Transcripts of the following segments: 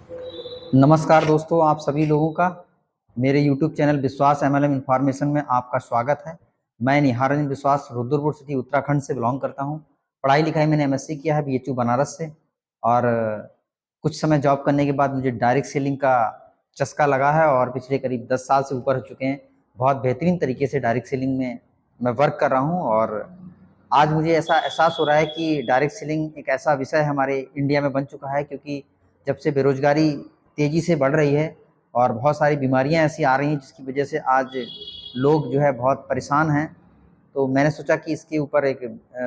नमस्कार दोस्तों, आप सभी लोगों का मेरे YouTube चैनल विश्वास MLM इन्फॉर्मेशन में आपका स्वागत है। मैं निहारन विश्वास रुद्रपुर सिटी उत्तराखंड से बिलोंग करता हूं। पढ़ाई लिखाई मैंने MSc किया है BHU बनारस से, और कुछ समय जॉब करने के बाद मुझे डायरेक्ट सेलिंग का चस्का लगा है और पिछले करीब 10 साल से ऊपर हो चुके हैं। बहुत बेहतरीन तरीके से डायरेक्ट सेलिंग में मैं वर्क कर रहा हूँ, और आज मुझे ऐसा एहसास हो रहा है कि डायरेक्ट सेलिंग एक ऐसा विषय हमारे इंडिया में बन चुका है, क्योंकि जब से बेरोजगारी तेज़ी से बढ़ रही है और बहुत सारी बीमारियां ऐसी आ रही हैं जिसकी वजह से आज लोग जो है बहुत परेशान हैं। तो मैंने सोचा कि इसके ऊपर एक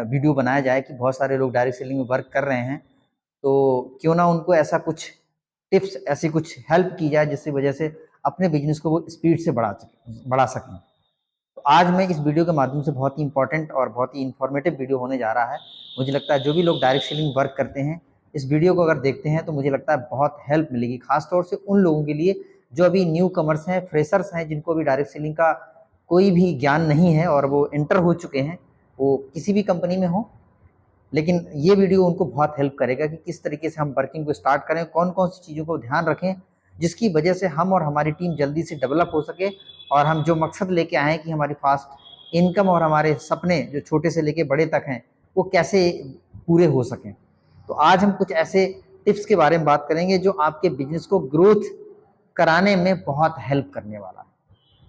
वीडियो बनाया जाए कि बहुत सारे लोग डायरेक्ट सेलिंग में वर्क कर रहे हैं, तो क्यों ना उनको ऐसा कुछ टिप्स, ऐसी कुछ हेल्प की जाए जिसकी वजह से अपने बिजनेस को वो स्पीड से बढ़ा सकें। तो आज मैं इस वीडियो के माध्यम से बहुत ही इंपॉर्टेंट और बहुत ही इन्फॉर्मेटिव वीडियो होने जा रहा है। मुझे लगता है जो भी लोग डायरेक्ट सेलिंग वर्क करते हैं, इस वीडियो को अगर देखते हैं तो मुझे लगता है बहुत हेल्प मिलेगी, खासतौर से उन लोगों के लिए जो अभी न्यू कमर्स हैं, फ्रेशर्स हैं, जिनको अभी डायरेक्ट सेलिंग का कोई भी ज्ञान नहीं है और वो एंटर हो चुके हैं, वो किसी भी कंपनी में हो। लेकिन ये वीडियो उनको बहुत हेल्प करेगा कि किस तरीके से हम वर्किंग को स्टार्ट करें, कौन कौन सी चीज़ों को ध्यान रखें जिसकी वजह से हम और हमारी टीम जल्दी से डेवलप हो सके, और हम जो मकसद लेके आए हैं कि हमारी फास्ट इनकम और हमारे सपने जो छोटे से लेके बड़े तक हैं वो कैसे पूरे हो सकें। तो आज हम कुछ ऐसे टिप्स के बारे में बात करेंगे जो आपके बिजनेस को ग्रोथ कराने में बहुत हेल्प करने वाला है।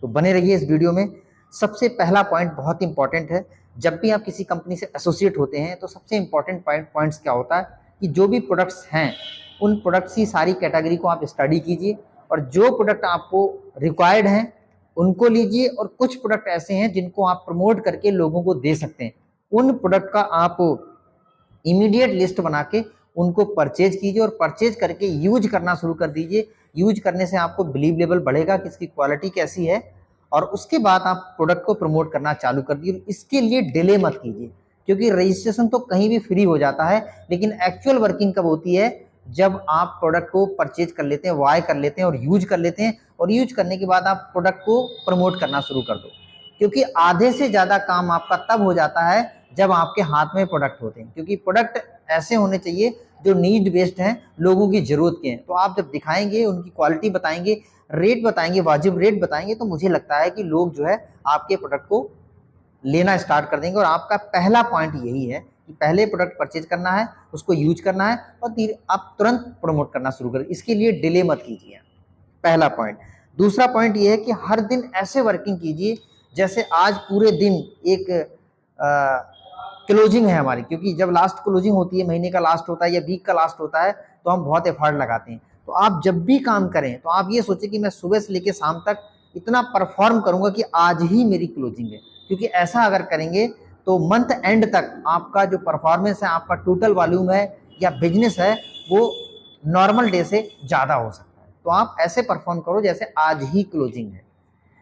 तो बने रहिए इस वीडियो में। सबसे पहला पॉइंट बहुत इंपॉर्टेंट है। जब भी आप किसी कंपनी से एसोसिएट होते हैं तो सबसे इंपॉर्टेंट पॉइंट्स क्या होता है कि जो भी प्रोडक्ट्स हैं उन प्रोडक्ट्स की सारी कैटेगरी को आप स्टडी कीजिए, और जो प्रोडक्ट आपको रिक्वायर्ड हैं उनको लीजिए, और कुछ प्रोडक्ट ऐसे हैं जिनको आप प्रमोट करके लोगों को दे सकते हैं, उन प्रोडक्ट का आप इमीडिएट लिस्ट बना के उनको परचेज कीजिए और परचेज करके यूज करना शुरू कर दीजिए। यूज करने से आपको बिलीव लेवल बढ़ेगा कि इसकी क्वालिटी कैसी है, और उसके बाद आप प्रोडक्ट को प्रमोट करना चालू कर दीजिए। इसके लिए डिले मत कीजिए, क्योंकि रजिस्ट्रेशन तो कहीं भी फ्री हो जाता है, लेकिन एक्चुअल वर्किंग कब होती है? जब आप प्रोडक्ट को परचेज कर लेते हैं, बाय कर लेते हैं और यूज कर लेते हैं, और यूज करने के बाद आप प्रोडक्ट को प्रमोट करना शुरू कर दो। क्योंकि आधे से ज़्यादा काम आपका तब हो जाता है जब आपके हाथ में प्रोडक्ट होते हैं, क्योंकि प्रोडक्ट ऐसे होने चाहिए जो नीड बेस्ड हैं, लोगों की ज़रूरत के हैं। तो आप जब दिखाएंगे, उनकी क्वालिटी बताएंगे, रेट बताएंगे, वाजिब रेट बताएंगे, तो मुझे लगता है कि लोग जो है आपके प्रोडक्ट को लेना स्टार्ट कर देंगे। और आपका पहला पॉइंट यही है कि पहले प्रोडक्ट परचेज करना है, उसको यूज करना है, और आप तुरंत प्रमोट करना शुरू करें। इसके लिए डिले मत कीजिए, पहला पॉइंट। दूसरा पॉइंट ये है कि हर दिन ऐसे वर्किंग कीजिए जैसे आज पूरे दिन एक क्लोजिंग है हमारी, क्योंकि जब लास्ट क्लोजिंग होती है, महीने का लास्ट होता है या वीक का लास्ट होता है, तो हम बहुत एफर्ट लगाते हैं। तो आप जब भी काम करें तो आप ये सोचें कि मैं सुबह से लेकर शाम तक इतना परफॉर्म करूंगा कि आज ही मेरी क्लोजिंग है, क्योंकि ऐसा अगर करेंगे तो मंथ एंड तक आपका जो परफॉर्मेंस है, आपका टोटल वॉल्यूम है या बिजनेस है, वो नॉर्मल डे से ज़्यादा हो सकता है। तो आप ऐसे परफॉर्म करो जैसे आज ही क्लोजिंग है,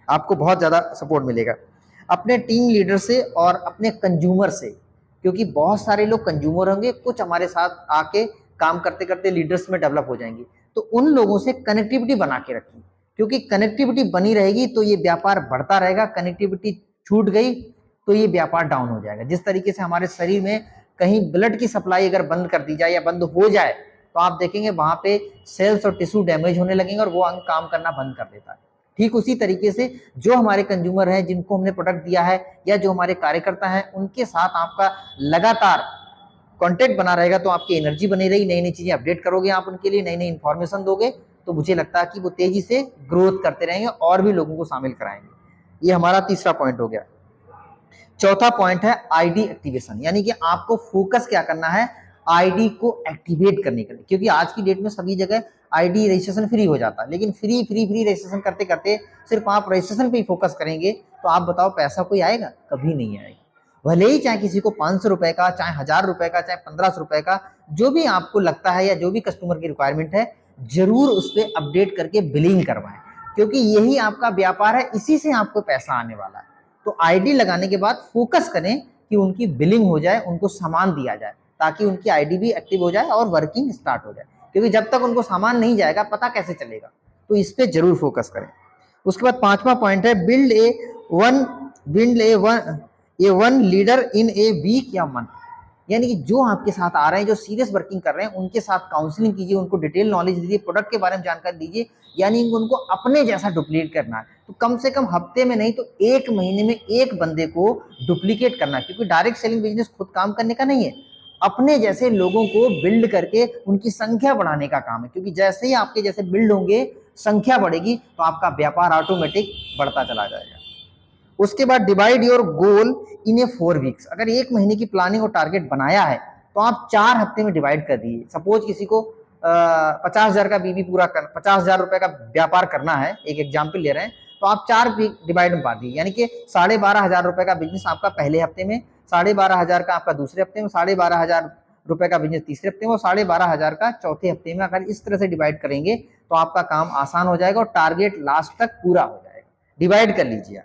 आपको बहुत ज़्यादा सपोर्ट मिलेगा अपने टीम लीडर से और अपने कंज्यूमर से, क्योंकि बहुत सारे लोग कंज्यूमर होंगे, कुछ हमारे साथ आके काम करते करते लीडर्स में डेवलप हो जाएंगे। तो उन लोगों से कनेक्टिविटी बना के रखिए, क्योंकि कनेक्टिविटी बनी रहेगी तो ये व्यापार बढ़ता रहेगा। कनेक्टिविटी छूट गई तो ये व्यापार डाउन हो जाएगा। जिस तरीके से हमारे शरीर में कहीं ब्लड की सप्लाई अगर बंद कर दी जाए या बंद हो जाए, तो आप देखेंगे वहां पे सेल्स और टिश्यू डैमेज होने लगेंगे और वो अंग काम करना बंद कर देता है। ठीक उसी तरीके से जो हमारे कंज्यूमर हैं, जिनको हमने प्रोडक्ट दिया है, या जो हमारे कार्यकर्ता हैं, उनके साथ आपका लगातार कांटेक्ट बना रहेगा, तो आपकी एनर्जी बनी रही, नई नई चीजें अपडेट करोगे, आप उनके लिए नई नई इंफॉर्मेशन दोगे, तो मुझे लगता है कि वो तेजी से ग्रोथ करते रहेंगे और भी लोगों को शामिल कराएंगे। ये हमारा तीसरा पॉइंट हो गया। चौथा पॉइंट है आईडी एक्टिवेशन, यानी कि आपको फोकस क्या करना है? आईडी को एक्टिवेट करने के लिए, क्योंकि आज की डेट में सभी जगह आईडी रजिस्ट्रेशन फ्री हो जाता है, लेकिन फ्री फ्री फ्री रजिस्ट्रेशन करते करते सिर्फ आप रजिस्ट्रेशन पे ही फोकस करेंगे, तो आप बताओ पैसा कोई आएगा? कभी नहीं आएगा। भले ही चाहे किसी को 500 रुपए का, चाहे 1000 रुपए का, चाहे 1500 रुपए का, जो भी आपको लगता है या जो भी कस्टमर की रिक्वायरमेंट है, जरूर उस पर अपडेट करके बिलिंग करवाएं, क्योंकि यही आपका व्यापार है, इसी से आपको पैसा आने वाला है। तो आईडी लगाने के बाद फोकस करें कि उनकी बिलिंग हो जाए, उनको सामान दिया जाए, ताकि उनकी आईडी भी एक्टिव हो जाए और वर्किंग स्टार्ट हो जाए, क्योंकि जब तक उनको सामान नहीं जाएगा पता कैसे चलेगा? तो इस पे जरूर फोकस करें। उसके बाद पांचवा पॉइंट है build a one leader in a week या मंथ। यानी कि जो आपके साथ आ रहे हैं, जो सीरियस वर्किंग कर रहे हैं, उनके साथ काउंसलिंग कीजिए, उनको डिटेल नॉलेज दीजिए, प्रोडक्ट के बारे में जानकारी दीजिए, यानी उनको अपने जैसा डुप्लीकेट करना है। तो कम से कम हफ्ते में नहीं तो 1 महीने में एक बंदे को डुप्लीकेट करना है, क्योंकि डायरेक्ट सेलिंग बिजनेस खुद काम करने का नहीं है, अपने जैसे लोगों को बिल्ड करके उनकी संख्या बढ़ाने का काम है। क्योंकि जैसे ही आपके जैसे बिल्ड होंगे, संख्या बढ़ेगी, तो आपका व्यापार ऑटोमेटिक बढ़ता चला जाएगा। उसके बाद divide your goal in A 4 weeks. अगर 1 महीने की प्लानिंग और टारगेट बनाया है तो आप 4 हफ्ते में डिवाइड कर दीजिए। सपोज किसी को 50,000 का बीबी पूरा कर 50,000 रुपए का व्यापार करना है, एक एग्जाम्पल ले रहे हैं, तो आप 4 डिवाइड में बांट दीजिए, यानी कि 12,500 रुपए का बिजनेस आपका पहले हफ्ते में, 12,500 का आपका दूसरे हफ्ते में, 12,500 रुपए का बिजनेस तीसरे हफ्ते में और 12,500 का चौथे हफ्ते में। अगर इस तरह से डिवाइड करेंगे तो आपका काम आसान हो जाएगा और टारगेट लास्ट तक पूरा हो जाएगा। डिवाइड कर लीजिए।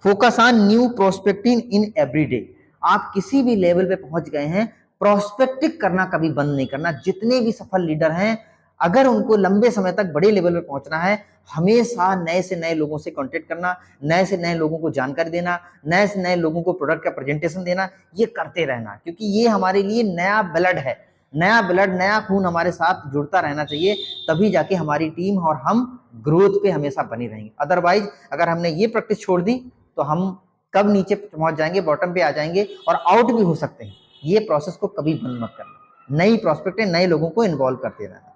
Focus on new prospecting in everyday. आप किसी भी लेवल पे पहुंच गए हैं, प्रोस्पेक्टिंग करना कभी बंद नहीं करना। जितने भी सफल लीडर हैं, अगर उनको लंबे समय तक बड़े लेवल पे पहुंचना है, हमेशा नए से नए लोगों से कांटेक्ट करना, नए से नए लोगों को जानकारी देना, नए से नए लोगों को प्रोडक्ट का प्रेजेंटेशन देना, ये करते रहना, क्योंकि ये हमारे लिए नया ब्लड है। नया ब्लड, नया खून हमारे साथ जुड़ता रहना चाहिए, तभी जाके हमारी टीम और हम ग्रोथ पे हमेशा बनी रहेंगे। अदरवाइज अगर हमने ये प्रैक्टिस छोड़ दी तो हम कब नीचे पहुंच जाएंगे, बॉटम पे आ जाएंगे और आउट भी हो सकते हैं। ये प्रोसेस को कभी बंद मत करना, नई प्रोस्पेक्ट नए लोगों को इन्वॉल्व करते रहना।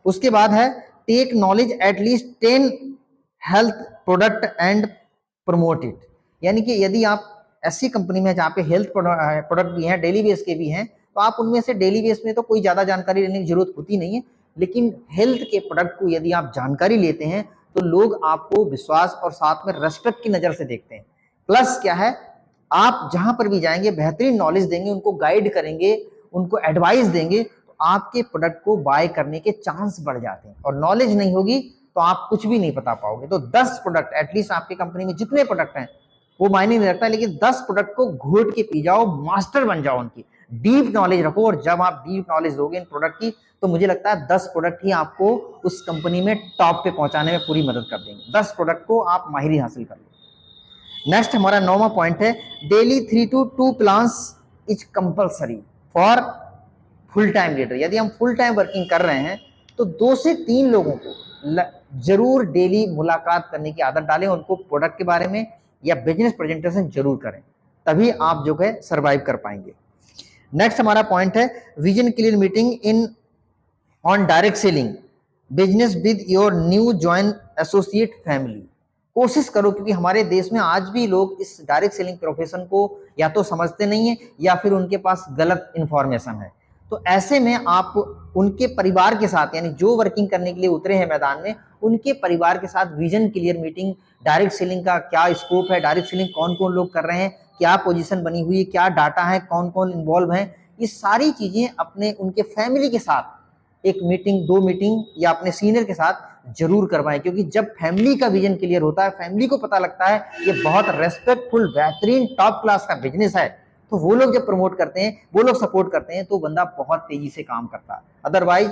उसके बाद है take knowledge at least 10 health product and promote it. यानी कि यदि आप ऐसी कंपनी में जहाँ पे हेल्थ प्रोडक्ट भी हैं, डेली बेस के भी हैं, तो आप उनमें से डेली बेस में तो कोई ज्यादा जानकारी लेने की जरूरत होती नहीं है, लेकिन हेल्थ के प्रोडक्ट को यदि आप जानकारी लेते हैं तो लोग आपको विश्वास और साथ में रेस्पेक्ट की नजर से देखते हैं। प्लस क्या है, आप जहां पर भी जाएंगे बेहतरीन नॉलेज देंगे, उनको गाइड करेंगे, उनको एडवाइस देंगे, तो आपके प्रोडक्ट को बाय करने के चांस बढ़ जाते हैं। और नॉलेज नहीं होगी तो आप कुछ भी नहीं बता पाओगे। तो 10 प्रोडक्ट एटलीस्ट आपकी कंपनी में जितने प्रोडक्ट हैं वो मायने नहीं रखता, लेकिन 10 प्रोडक्ट को घोट के पी जाओ, मास्टर बन जाओ उनकी, डीप नॉलेज रखो। और जब आप डीप नॉलेज दोगे इन प्रोडक्ट की, तो मुझे लगता है 10 प्रोडक्ट ही आपको उस कंपनी में टॉप पे पहुंचाने में पूरी मदद कर देंगे। 10 प्रोडक्ट को आप माहिरी हासिल कर लो। नेक्स्ट हमारा 9वां पॉइंट है, daily 3 to 2 plans is compulsory for full time leader. यदि हम फुल टाइम वर्किंग कर रहे हैं तो 2 से 3 लोगों को जरूर डेली मुलाकात करने की आदत डालें, उनको प्रोडक्ट के बारे में या बिजनेस प्रेजेंटेशन जरूर करें, तभी आप जो है सरवाइव कर पाएंगे। नेक्स्ट हमारा पॉइंट है, vision clear meeting in on direct selling business with your new join associate family. कोशिश करो, क्योंकि हमारे देश में आज भी लोग इस डायरेक्ट सेलिंग प्रोफेशन को या तो समझते नहीं है या फिर उनके पास गलत इंफॉर्मेशन है। तो ऐसे में आप उनके परिवार के साथ, यानी जो वर्किंग करने के लिए उतरे हैं मैदान में, उनके परिवार के साथ vision clear meeting, direct selling का क्या स्कोप है, डायरेक्ट सेलिंग कौन कौन लोग कर रहे हैं, क्या पोजीशन बनी हुई है, क्या डाटा है, कौन कौन इन्वॉल्व है, ये सारी चीजें अपने उनके फैमिली के साथ एक मीटिंग, 2 मीटिंग या अपने सीनियर के साथ जरूर करवाएं। क्योंकि जब फैमिली का विजन क्लियर होता है, फैमिली को पता लगता है ये बहुत रेस्पेक्टफुल बेहतरीन टॉप क्लास का बिजनेस है, तो वो लोग जब प्रमोट करते हैं, वो लोग सपोर्ट करते हैं, तो बंदा बहुत तेजी से काम करता है। अदरवाइज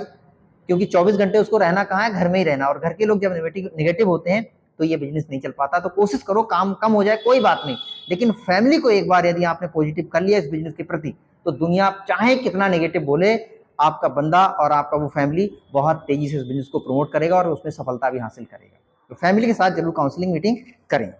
क्योंकि 24 घंटे उसको रहना कहाँ है, घर में ही रहना, और घर के लोग जब निगेटिव होते हैं तो ये बिजनेस नहीं चल पाता। तो कोशिश करो काम कम हो जाए कोई बात नहीं, लेकिन फैमिली को एक बार यदि आपने पॉजिटिव कर लिया इस बिजनेस के प्रति, तो दुनिया चाहे कितना नेगेटिव बोले, आपका बंदा और आपका वो फैमिली बहुत तेजी से इस बिजनेस को प्रमोट करेगा और उसमें सफलता भी हासिल करेगा। तो फैमिली के साथ जरूर काउंसलिंग मीटिंग करें।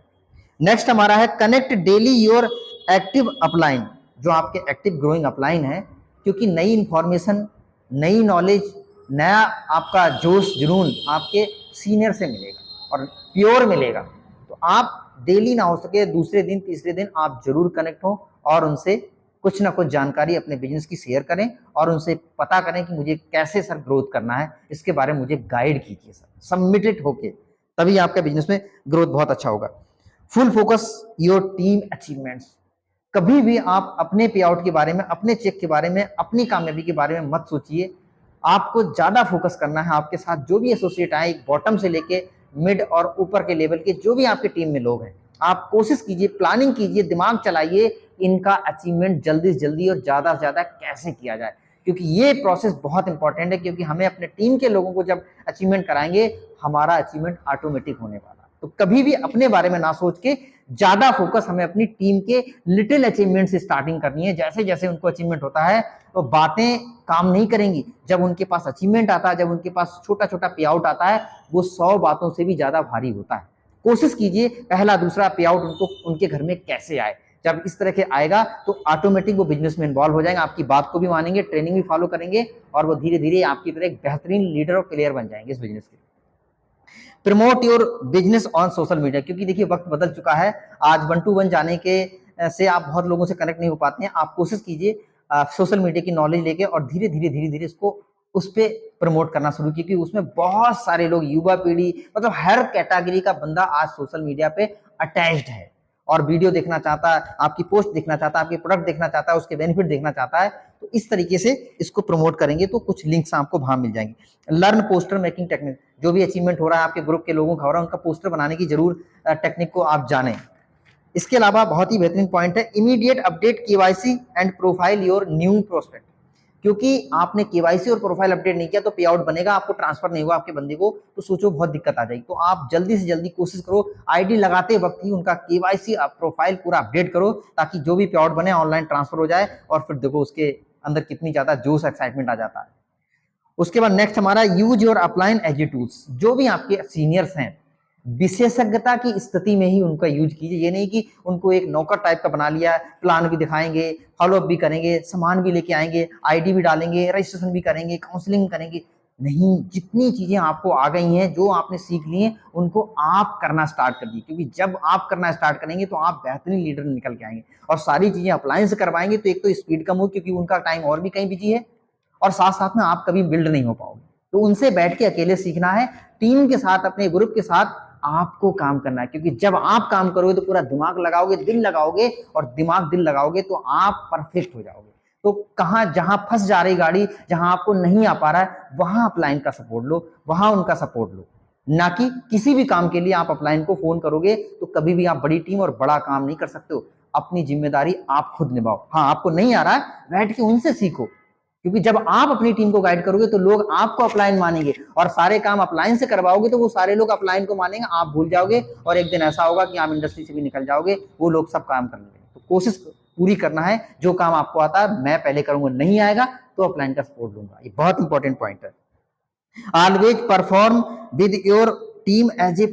नेक्स्ट हमारा है, connect daily your active upline. जो आपके एक्टिव ग्रोइंग अपलाइन है, क्योंकि नई इंफॉर्मेशन, नई नॉलेज, नया आपका जोश जुनून आपके सीनियर से मिलेगा और प्योर मिलेगा। तो आप डेली ना हो सके दूसरे दिन तीसरे दिन आप जरूर कनेक्ट हो और उनसे कुछ ना कुछ जानकारी अपने बिजनेस की शेयर करें और उनसे पता करें कि मुझे कैसे सर ग्रोथ करना है, इसके बारे में मुझे गाइड कीजिए सर, सबमिटेड होके, तभी आपका बिजनेस में ग्रोथ बहुत अच्छा होगा। Full focus your team achievements. कभी भी आप अपने पे आउट के बारे में, अपने चेक के बारे में, अपनी कामयाबी के बारे में मत सोचिए। आपको ज्यादा फोकस करना है आपके साथ जो भी एसोसिएट आए, बॉटम से लेके मिड और ऊपर के लेवल के जो भी आपके टीम में लोग हैं, आप कोशिश कीजिए, प्लानिंग कीजिए, दिमाग चलाइए, इनका अचीवमेंट जल्दी से जल्दी और ज्यादा से ज्यादा कैसे किया जाए, क्योंकि ये प्रोसेस बहुत इंपॉर्टेंट है। क्योंकि हमें अपने टीम के लोगों को जब अचीवमेंट कराएंगे, हमारा अचीवमेंट ऑटोमेटिक होने वाला। तो कभी भी अपने बारे में ना सोच के ज्यादा फोकस हमें अपनी टीम के लिटिल अचीवमेंट से स्टार्टिंग करनी है। जैसे जैसे उनको अचीवमेंट होता है तो बातें काम नहीं करेंगी। जब उनके पास अचीवमेंट आता है, जब उनके पास छोटा छोटा पे आउट आता है, वो 100 बातों से भी ज्यादा भारी होता है। कोशिश कीजिए पहला दूसरा पे आउट उनको उनके घर में कैसे आए। जब इस तरह के आएगा तो ऑटोमेटिक वो बिजनेस में इन्वॉल्व हो जाएंगे, आपकी बात को भी मानेंगे, ट्रेनिंग भी फॉलो करेंगे और वो धीरे धीरे आपकी तरह एक बेहतरीन लीडर और प्लेयर बन जाएंगे इस बिजनेस के। Promote your business on social media, क्योंकि देखिए वक्त बदल चुका है। आज 1 to 1 जाने के से आप बहुत लोगों से कनेक्ट नहीं हो पाते हैं। आप कोशिश कीजिए सोशल मीडिया की नॉलेज लेके और धीरे धीरे इसको उस पे प्रमोट करना शुरू कीजिए, क्योंकि उसमें बहुत सारे लोग, युवा पीढ़ी, मतलब हर कैटेगरी का बंदा आज सोशल मीडिया पे अटैच्ड है और वीडियो देखना चाहता है, आपकी पोस्ट देखना चाहता है, आपके प्रोडक्ट देखना चाहता है, उसके बेनिफिट देखना चाहता है। तो इस तरीके से इसको प्रमोट करेंगे तो कुछ लिंक्स आपको वहां मिल जाएंगे। लर्न पोस्टर मेकिंग टेक्निक, जो भी अचीवमेंट हो रहा है आपके ग्रुप के लोगों का हो रहा है, उनका पोस्टर बनाने की जरूर टेक्निक को आप जानें। इसके अलावा बहुत ही बेहतरीन पॉइंट है, immediate update KYC and profile your new prospect, क्योंकि आपने केवाईसी और प्रोफाइल अपडेट नहीं किया तो पे आउट बनेगा, आपको ट्रांसफर नहीं हुआ आपके बंदे को, तो सोचो बहुत दिक्कत आ जाएगी। तो आप जल्दी से जल्दी कोशिश करो आईडी लगाते वक्त ही उनका केवाईसी प्रोफाइल पूरा अपडेट करो, ताकि जो भी पे आउट बने ऑनलाइन ट्रांसफर हो जाए और फिर देखो उसके अंदर कितनी ज्यादा जोश एक्साइटमेंट आ जाता है। उसके बाद नेक्स्ट हमारा use your upline as a tools, जो भी आपके सीनियर्स हैं विशेषज्ञता की स्थिति में ही उनका यूज कीजिए। ये नहीं कि उनको एक नौकर टाइप का बना लिया, प्लान भी दिखाएंगे, फॉलोअप भी करेंगे, सामान भी लेके आएंगे, आईडी भी डालेंगे, रजिस्ट्रेशन भी करेंगे, काउंसलिंग करेंगे। नहीं, जितनी चीजें आपको आ गई हैं, जो आपने सीख ली हैं, उनको आप करना स्टार्ट कर दीजिए, क्योंकि जब आप करना स्टार्ट करेंगे तो आप बेहतरीन लीडर निकल के आएंगे। और सारी चीजें अप्लायंस से करवाएंगे तो एक तो स्पीड कम हो, क्योंकि उनका टाइम और भी कहीं बिजी है, और साथ साथ में आप कभी बिल्ड नहीं हो पाओगे। तो उनसे बैठ के अकेले सीखना है, टीम के साथ, अपने ग्रुप के साथ आपको काम करना है, क्योंकि जब आप काम करोगे तो पूरा दिमाग लगाओगे, दिल लगाओगे, और दिमाग दिल लगाओगे तो आप परफेक्ट हो जाओगे। तो कहां जहां फंस जा रही गाड़ी, जहां आपको नहीं आ पा रहा है, वहां अपलाइन का सपोर्ट लो, वहां उनका सपोर्ट लो। ना कि किसी भी काम के लिए आप अपलाइन को फोन करोगे तो कभी भी आप बड़ी टीम और बड़ा काम नहीं कर सकते हो। अपनी जिम्मेदारी आप खुद निभाओ। हाँ, आपको नहीं आ रहा है, बैठ के उनसे सीखो, क्योंकि जब आप अपनी टीम को गाइड करोगे तो लोग आपको अपलाइन मानेंगे, और सारे काम अपलाइन से करवाओगे तो वो सारे लोग अपलाइन को मानेंगे, आप भूल जाओगे, और एक दिन ऐसा होगा कि आप इंडस्ट्री से भी निकल जाओगे, वो लोग सब काम कर लेंगे। तो कोशिश पूरी करना है, जो काम आपको आता है मैं पहले करूंगा, नहीं आएगा तो अपलाइन का सपोर्ट लूंगा। ये बहुत इंपॉर्टेंट पॉइंट है। Always perform with your team as a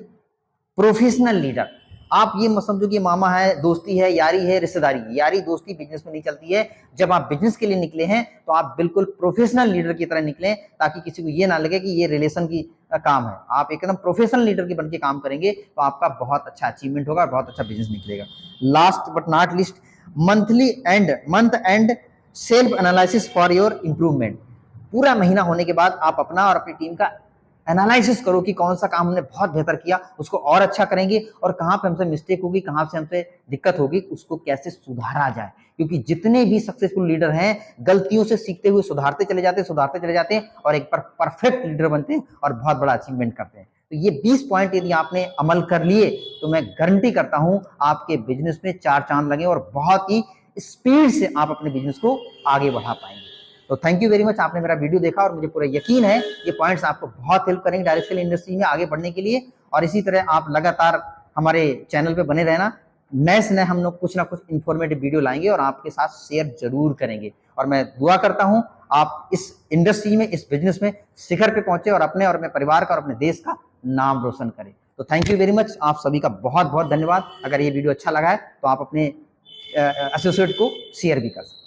professional leader. आप ये मत समझो कि मामा है, दोस्ती है, यारी है, रिश्तेदारी। यारी दोस्ती बिजनेस में नहीं चलती है। जब आप बिजनेस के लिए निकले हैं तो आप बिल्कुल प्रोफेशनल लीडर की तरह निकलें, ताकि किसी को ये ना लगे कि ये रिलेशन की काम है। आप एकदम प्रोफेशनल लीडर के बन के काम करेंगे तो आपका बहुत अच्छा अचीवमेंट होगा, बहुत अच्छा बिजनेस निकलेगा। Last but not list, month and self analysis for your improvement. पूरा महीना होने के बाद आप अपना और अपनी टीम का एनालिसिस करो कि कौन सा काम हमने बहुत बेहतर किया, उसको और अच्छा करेंगे, और कहां पे हमसे मिस्टेक होगी, कहां से हमसे दिक्कत होगी, उसको कैसे सुधारा जाए। क्योंकि जितने भी सक्सेसफुल लीडर हैं, गलतियों से सीखते हुए सुधारते चले जाते हैं और एक बार परफेक्ट लीडर बनते हैं और बहुत बड़ा अचीवमेंट करते हैं। तो ये 20 पॉइंट यदि आपने अमल कर लिए तो मैं गारंटी करता हूं आपके बिजनेस में 4 चांद लगे और बहुत ही स्पीड से आप अपने बिजनेस को आगे बढ़ा पाएंगे। तो थैंक यू वेरी मच, आपने मेरा वीडियो देखा और मुझे पूरा यकीन है ये पॉइंट्स आपको बहुत हेल्प करेंगे डायरेक्ट सेल इंडस्ट्री में आगे बढ़ने के लिए। और इसी तरह आप लगातार हमारे चैनल पे बने रहना। नए से नए हम लोग कुछ ना कुछ इन्फॉर्मेटिव वीडियो लाएंगे और आपके साथ शेयर जरूर करेंगे। और मैं दुआ करता हूं आप इस इंडस्ट्री में, इस बिजनेस में शिखर पे पहुंचे और अपने परिवार का और अपने देश का नाम रोशन करें। तो थैंक यू वेरी मच, आप सभी का बहुत बहुत धन्यवाद। अगर ये वीडियो अच्छा लगा है तो आप अपने एसोसिएट को शेयर भी कर सकते हैं।